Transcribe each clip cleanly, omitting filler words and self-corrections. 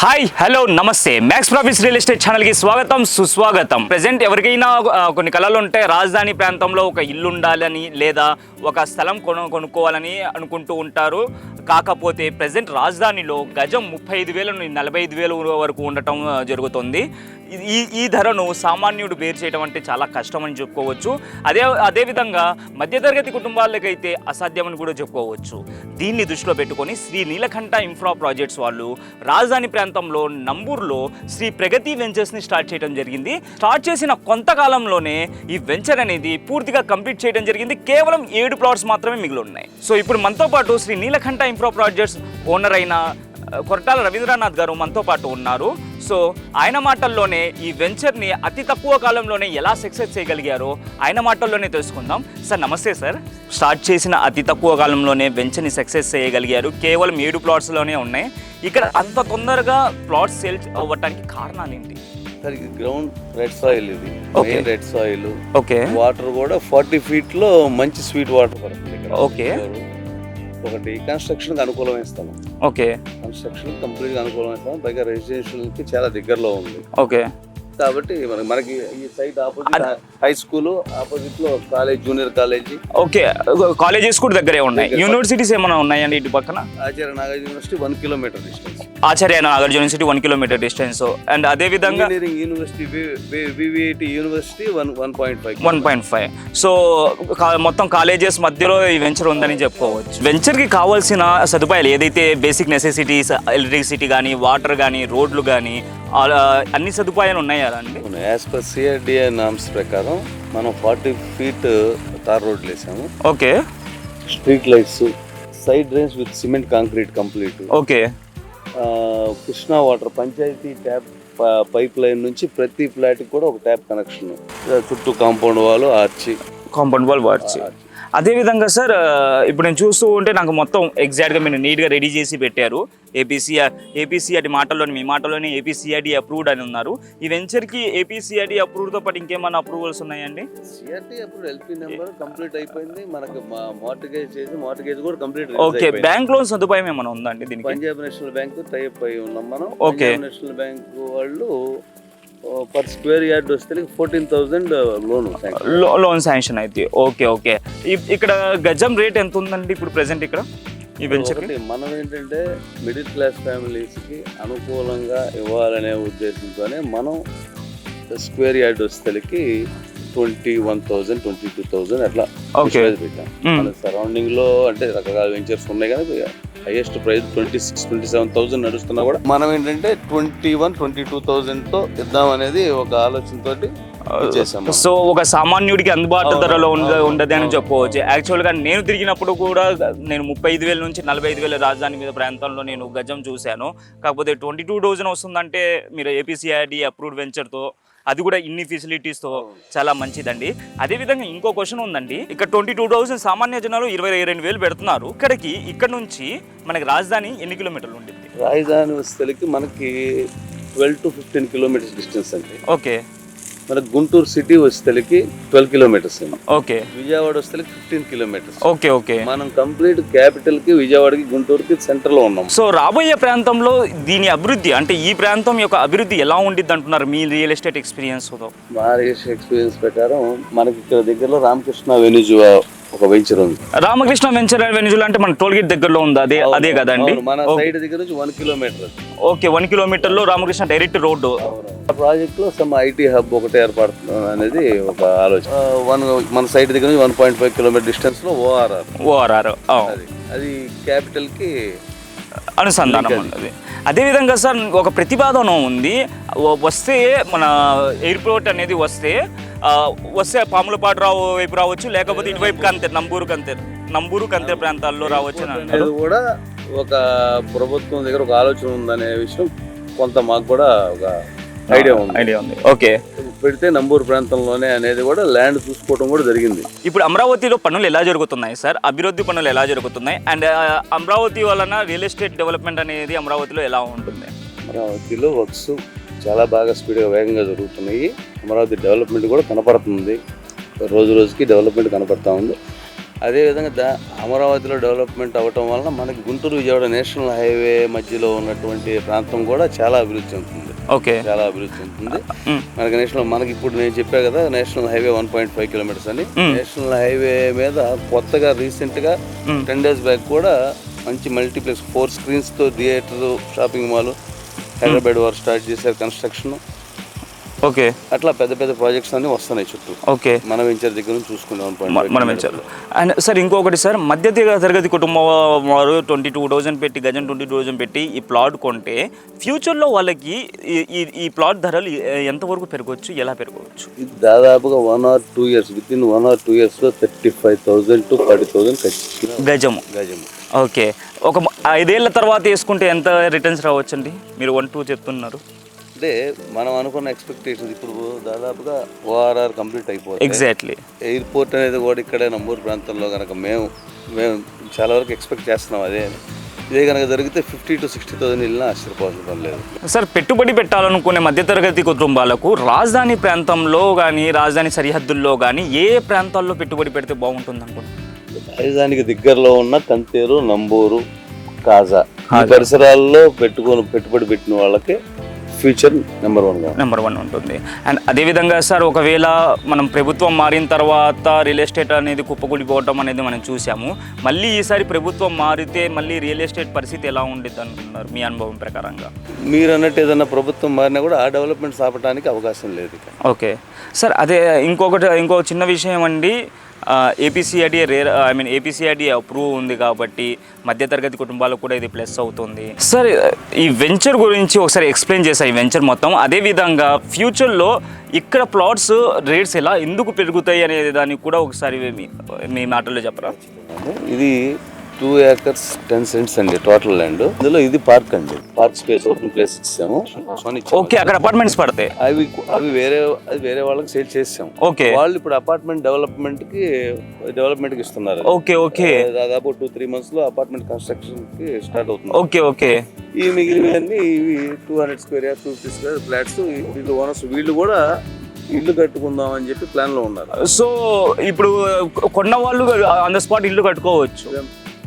Hi hello నమస్తే max profits real estate ఛానల్కి స్వాగతం సుస్వాగతం. ప్రెజెంట్ ఎవరికైనా కొన్ని కళలు ఉంటే రాజధాని ప్రాంతంలో ఒక ఇల్లు ఉండాలని లేదా ఒక స్థలం కొనుక్కోవాలని అనుకుంటూ ఉంటారు. కాకపోతే ప్రెజెంట్ రాజధానిలో గజం 35,000 నుండి 45,000 వరకు ఉండటం జరుగుతుంది. ఈ ధరను సామాన్యుడు బేర్ చేయడం అంటే చాలా కష్టం అని చెప్పుకోవచ్చు. అదేవిధంగా మధ్యతరగతి కుటుంబాలకైతే అసాధ్యమని కూడా చెప్పుకోవచ్చు. దీన్ని దృష్టిలో పెట్టుకొని శ్రీ నీలకంఠ ఇన్ఫ్రా ప్రాజెక్ట్స్ వాళ్ళు రాజధాని ప్రాంతంలో నంబూరులో శ్రీ ప్రగతి వెంచర్స్ని స్టార్ట్ చేయడం జరిగింది. స్టార్ట్ చేసిన కొంతకాలంలోనే ఈ వెంచర్ అనేది పూర్తిగా కంప్లీట్ చేయడం జరిగింది. కేవలం 7 ప్లాట్స్ మాత్రమే మిగిలి ఉన్నాయి. సో ఇప్పుడు మనతో పాటు Shri Neelakanta infra projects owner అయిన కొరటాల రవీంద్రనాథ్ గారు మనతో పాటు ఉన్నారు. సో ఆయన మాటల్లోనే ఈ వెంచర్ని అతి తక్కువ కాలంలోనే ఎలా సక్సెస్ చేయగలిగారో ఆయన మాటల్లోనే తెలుసుకుందాం. సార్ నమస్తే సార్. స్టార్ట్ చేసిన అతి తక్కువ కాలంలోనే వెంచర్ని సక్సెస్ చేయగలిగారు. కేవలం 7 ప్లాట్స్లోనే ఉన్నాయి. ఇక్కడ అంత తొందరగా ప్లాట్స్ సేల్ అవ్వటానికి కారణాలు ఏంటి? గ్రౌండ్ రెడ్ సాయిల్, ఇది main red soil. Okay. Water కూడా 40 feet లో మంచి స్వీట్ వాటర్ పడుతుంది ఇక్కడ. ఓకే. ఒకటి కన్స్ట్రక్షన్ అనుకూలమైన స్థలం. ఓకే. కన్స్ట్రక్షన్ కంప్లీట్ గా అనుకూలమైన స్థలం, పైగా రెసిడెన్షియల్ కి చాలా దగ్గరలో ఉంది. ఓకే. కాబట్టి మనకి ఈ site opposite high school, opposite లో college, junior college. Okay. Colleges కూడా దగ్గరే ఉన్నాయి. యూనివర్సిటీస్ ఏమైనా ఉన్నాయండి ఇటు పక్కన? Acharya Nagarjuna university 1 kilometer distance. Acharya Nagarjuna university 1 kilometer distance. And అదే విధంగా engineering university VVIT university 1.5. So మొత్తం కాలేజెస్ మధ్యలో ఈ వెంచర్ ఉందని చెప్పుకోవచ్చు. వెంచర్ కి కావాల్సిన సదుపాయాలు ఏదైతే బేసిక్ నెసెసిటీస్, ఎలక్ట్రిసిటీ కానీ, వాటర్ కానీ, రోడ్లు కానీ అన్ని సదుపాయాలు ఉన్నాయా అండి? యాజ్ పర్ సిఆర్డిఏ నామ్స్ ప్రకారం మనం 40 feet తార్ రోడ్లు వేసాము. Okay. Street lights, side drains with cement concrete complete. Okay. Krishna water panchayat tap pipeline నుంచి ప్రతి ఫ్లాట్ కూడా ఒక ట్యాప్ కనెక్షన్. చుట్టూ కాంపౌండ్ వాల్ ఆర్చి. అదేవిధంగా సార్, ఇప్పుడు నేను చూస్తూ ఉంటే నాకు మొత్తం ఎగ్జాక్ట్గా మీరు నీట్గా రెడీ చేసి పెట్టారు. ఏపీసీఆర్డీ మాటల్లోని, మీ మాటల్లోనే ఏపీసీఆర్డీ అప్రూవ్డ్ అని ఉన్నారు. ఈ వెంచర్కి ఏపీసీఆర్డీ అప్రూవ్డ్తో పాటు ఇంకేమైనా అప్రూవల్స్ ఉన్నాయండి? CRD approved, LP number complete అయిపోయింది. మనకు మార్టిగేజ్ కూడా కంప్లీట్. ఓకే. బ్యాంక్ లోన్ సదుపాయం ఏమైనా ఉందండి దీనికి? పంజాబ్ నేషనల్ బ్యాంక్ టైప్ అయి ఉన్నాం మనం. ఓకే. నేషనల్ బ్యాంక్ వాళ్ళు పర్ స్క్వేర్ యార్డ్ వస్తే 14,000 లోన్ శాంక్షన్ అయితే. ఓకే. ఇక్కడ గజం రేట్ ఎంత ఉందండి ఇప్పుడు ప్రెసెంట్ ఇక్కడ ఈ వెంచర్? మనం ఏంటంటే మిడిల్ క్లాస్ ఫ్యామిలీస్ కి అనుకూలంగా ఇవ్వాలనే ఉద్దేశంతోనే మనం స్క్వేర్ యార్డ్ వస్తేకి 21,000, 22,000 అట్లా పెట్టాం. మన సరౌండింగ్ లో అంటే రకరకాల వెంచర్స్ ఉన్నాయి కానీ హైయెస్ట్ ప్రైస్ 26,000-27,000 నడుస్తున్నా కూడా మనం ఏంటంటే 21,000-22,000 తో ఇద్దాం అనేది ఒక ఆలోచనతో చేసాము. సో ఒక సామాన్యుడికి అందుబాటు ధరలో ఉండదు అని చెప్పవచ్చు. యాక్చువల్గా నేను తిరిగినప్పుడు కూడా నేను 35,000 నుంచి 45,000 రాజధాని మీద ప్రాంతంలో నేను గజం చూశాను. కాకపోతే 22,000 వస్తుందంటే మీరు ఏపీసీఆర్డీ అప్రూవ్డ్ వెంచర్తో, అది కూడా ఇన్ని ఫెసిలిటీస్తో చాలా మంచిదండి. అదేవిధంగా ఇంకో క్వశ్చన్ ఉందండి. ఇక్కడ 22,000 సామాన్య జనాలు 22,000 పెడుతున్నారు. ఇక్కడ నుంచి మనకి రాజధాని ఎన్ని కిలోమీటర్లు ఉంటుంది? రాజధాని వస్తేకి మనకి 12 to 15 kilometers డిస్టెన్స్ అండి. ఓకే. మనకి గుంటూరు సిటీ వస్తేకి 12 kilometers అండి. ఓకే. విజయవాడ వస్తేకి 15 kilometers. ఓకే. మనం కంప్లీట్ క్యాపిటల్ కి, విజయవాడకి, గుంటూరుకి సెంటర్ లో ఉన్నాం. సో రాబోయే ప్రాంతంలో దీని అభివృద్ధి, అంటే ఈ ప్రాంతం యొక్క అభివృద్ధి ఎలా ఉండిద్ది అంటున్నారు మీ రియల్ ఎస్టేట్ ఎక్స్పీరియన్స్? మా రియల్ ఎస్టేట్ ఎక్స్పీరియన్స్ ప్రకారం మనకి ఇక్కడ దగ్గరలో రామకృష్ణ వెన్యూ ఒక వెంచర్ ఉంది. రామకృష్ణ వెంచర్ వెన్యూజులు అంటే మన టోల్ గేట్ దగ్గరలో ఉంది, అదే కదండి? మన సైడ్ దగ్గర నుంచి 1 kilometer. ఓకే. 1 kilometer లో రామకృష్ణ డైరెక్ట్ రోడ్డు. ప్రాజెక్ట్ లో సమ్ ఐటీ హబ్ ఒకటి ఏర్పడుతుంది అనేది ఒక ఆలోచన. మన సైడ్ దగ్గర నుంచి 1.5 kilometer డిస్టెన్స్ లో ఓఆర్ఆర్ అది క్యాపిటల్ కి అనుసంధానం ఉన్నది. అదేవిధంగా సార్ ఒక ప్రతిపాదన ఉంది. వస్తే మన ఎయిర్పోర్ట్ అనేది వస్తే పాములపాడు వైపు రావచ్చు, లేకపోతే ఇటువైపు నంబూరు కంతే ప్రాంతాల్లో రావచ్చు. అది కూడా ఒక ప్రభుత్వం దగ్గర ఒక ఆలోచన ఉందనే విషయం కొంత మాకు కూడా ఒక ఐడియా ఉంది. ఓకే. పెడితే నంబూరు ప్రాంతంలోనే అనేది కూడా ల్యాండ్ చూసుకోవడం కూడా జరిగింది. ఇప్పుడు అమరావతిలో పనులు ఎలా జరుగుతున్నాయి సార్? అభివృద్ధి పనులు ఎలా జరుగుతున్నాయి? అండ్ అమరావతి వలన రియల్ ఎస్టేట్ డెవలప్మెంట్ అనేది అమరావతిలో ఎలా ఉంటుంది? అమరావతిలో వర్క్స్ చాలా బాగా స్పీడ్గా, వేగంగా జరుగుతున్నాయి. అమరావతి డెవలప్మెంట్ కూడా కనపడుతుంది. రోజు రోజుకి డెవలప్మెంట్ కనపడతా ఉంది. అదేవిధంగా అమరావతిలో డెవలప్మెంట్ అవ్వటం వలన మనకి గుంటూరు విజయవాడ నేషనల్ హైవే మధ్యలో ఉన్నటువంటి ప్రాంతం కూడా చాలా అభివృద్ధి చెందుతుంది. ఓకే, చాలా అభివృద్ధి చెందుతుంది. మనకి ఇప్పుడు నేను చెప్పా కదా నేషనల్ హైవే 1.5 కిలోమీటర్స్ అని. నేషనల్ హైవే మీద కొత్తగా రీసెంట్గా 10 days బ్యాక్ కూడా మంచి మల్టీప్లెక్స్ 4 screensతో థియేటర్, షాపింగ్ మాల్ హైదరాబాద్ వారు స్టార్ట్ చేశారు కన్స్ట్రక్షన్. ఓకే, అట్లా పెద్ద పెద్ద ప్రాజెక్ట్స్ అన్ని వస్తున్నాయి చుట్టూ. ఓకే, మన వెంచర్ దగ్గర నుంచి చూసుకున్నాం. మన వెంచర్. అండ్ సార్ ఇంకొకటి సార్, మధ్య తరగతి కుటుంబం వారు 22,000 పెట్టి, గజం 22,000 పెట్టి ఈ ప్లాట్ కొంటే ఫ్యూచర్లో వాళ్ళకి ఈ ప్లాట్ ధరలు ఎంతవరకు పెరగవచ్చు, ఎలా పెరగవచ్చు? ఇది దాదాపుగా 1 or 2 years, with in 1 or 2 yearsలో 35,000 to 40,000 గజము. ఓకే, ఒక 5 ఏళ్ల తర్వాత వేసుకుంటే ఎంత రిటర్న్స్ రావచ్చండి? మీరు 1-2 చెప్తున్నారు. అంటే మనం అనుకున్న ఎక్స్పెక్టేషన్స్ ఇప్పుడు దాదాపుగా ORR కంప్లీట్ అయిపోతుంది. ఎగ్జాక్ట్లీ. ఎయిర్పోర్ట్ అనేది కూడా ఇక్కడే నంబూరు ప్రాంతంలో కనుక మేము చాలా వరకు ఎక్స్పెక్ట్ చేస్తున్నాం. ఇదే కనుక జరిగితే 50,000 to 60,000 వెళ్ళినా ఆశ్చర్యపోవడం లేదు. సార్, పెట్టుబడి పెట్టాలనుకునే మధ్యతరగతి కుటుంబాలకు రాజధాని ప్రాంతంలో కానీ, రాజధాని సరిహద్దుల్లో కానీ ఏ ప్రాంతాల్లో పెట్టుబడి పెడితే బాగుంటుంది అనుకుంటున్నాను? రాజధానికి దగ్గరలో ఉన్న కంతేరు, నంబూరు, కాజా ఈ పరిసరాల్లో పెట్టుబడి పెట్టిన వాళ్ళకి ఫ్యూచర్ నెంబర్ 1 ఉంటుంది. అండ్ అదేవిధంగా సార్, ఒకవేళ మనం ప్రభుత్వం మారిన తర్వాత రియల్ ఎస్టేట్ అనేది కుప్పకూలిపోవటం అనేది మనం చూసాము. మళ్ళీ ఈసారి ప్రభుత్వం మారితే మళ్ళీ రియల్ ఎస్టేట్ పరిస్థితి ఎలా ఉండేది అనుకుంటున్నారు మీ అనుభవం ప్రకారంగా? మీరు అన్నట్టు ఏదైనా ప్రభుత్వం మారినా కూడా ఆ డెవలప్మెంట్స్ ఆపడానికి అవకాశం లేదు. ఓకే సార్, అదే ఇంకో చిన్న విషయం అండి. ఏపీసీఐడి అప్రూవ్ ఉంది కాబట్టి మధ్యతరగతి కుటుంబాలకు కూడా ఇది ప్లస్ అవుతుంది. సార్, ఈ వెంచర్ గురించి ఒకసారి ఎక్స్ప్లెయిన్ చేశారు, ఈ వెంచర్ మొత్తం. అదేవిధంగా ఫ్యూచర్లో ఇక్కడ ప్లాట్స్ రేట్స్ ఎందుకు పెరుగుతాయి అనే దానికి కూడా ఒకసారి మీ మాటల్లో చెప్పరా? ఇది 2 acres 10 cents అండి టోటల్ ల్యాండ్. ఇందులో ఇది పార్క్ అండి, పార్క్ స్పేస్ ఓపెన్ ప్లేస్ ఇచ్చాము. ఓకే, అక్కడ అపార్ట్మెంట్స్ పడతాయి. అవి వేరే వాళ్ళకి సేల్ చేసాము. ఓకే, వాళ్ళు ఇప్పుడు అపార్ట్మెంట్ డెవలప్మెంట్ కి ఇస్తున్నారు. ఓకే ఓకే, దాదాపు 2-3 months లో అపార్ట్మెంట్ కన్స్ట్రక్షన్ కి స్టార్ట్ అవుతుంది. ఓకే ఓకే, ఈ మిగిలినవన్నీ ఇవి 200 square yards 250 square ఫ్లాట్స్. వీళ్ళు ఓనర్స్, వీళ్ళు కూడా ఇల్లు కట్టుకుందాం అని చెప్పి ప్లాన్ లో ఉన్నారు. సో ఇప్పుడు కొన్న వాళ్ళు ఆన్ ద స్పాట్ ఇల్లు కట్టుకోవచ్చు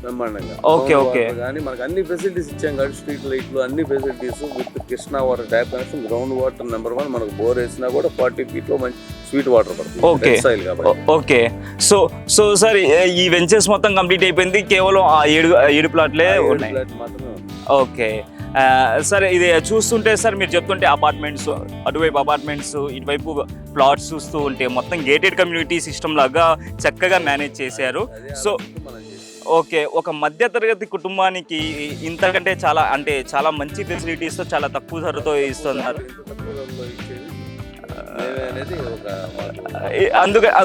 బ్రహ్మాండంగా. ఓకే ఓకే, కానీ మనకు అన్ని ఫెసిలిటీస్ ఇచ్చాం కదా, స్ట్రీట్ లైట్లు అన్ని facilities with Krishna water tap connection, ground water number 1. మనకు బోర్ వేసినా కూడా 40 feet లో మంచి స్వీట్ వాటర్ పడుతుంది. Okay okay. సో సార్, ఈ వెంచర్స్ మొత్తం కంప్లీట్ అయిపోయింది, కేవలం ఆ 7 ప్లాట్లే ఉన్నాయి మాత్రమే. ఓకే సార్, ఇది చూస్తుంటే సార్ మీరు చెప్తుంటే అపార్ట్మెంట్స్, అటువైపు అపార్ట్మెంట్స్, ఇటువైపు ప్లాట్స్ చూస్తూ ఉంటే మొత్తం గేటెడ్ కమ్యూనిటీ సిస్టమ్ లాగా చక్కగా మేనేజ్ చేశారు. సో ఓకే, ఒక మధ్యతరగతి కుటుంబానికి ఇంతకంటే చాలా మంచి ఫెసిలిటీస్తో చాలా తక్కువ ధరతో ఇస్తున్నారు.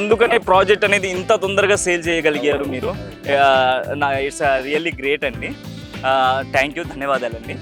అందుకనే ప్రాజెక్ట్ అనేది ఇంత తొందరగా సేల్ చేయగలిగారు మీరు. ఇట్స్ రియల్లీ గ్రేట్ అండి. థ్యాంక్ యూ, ధన్యవాదాలండి.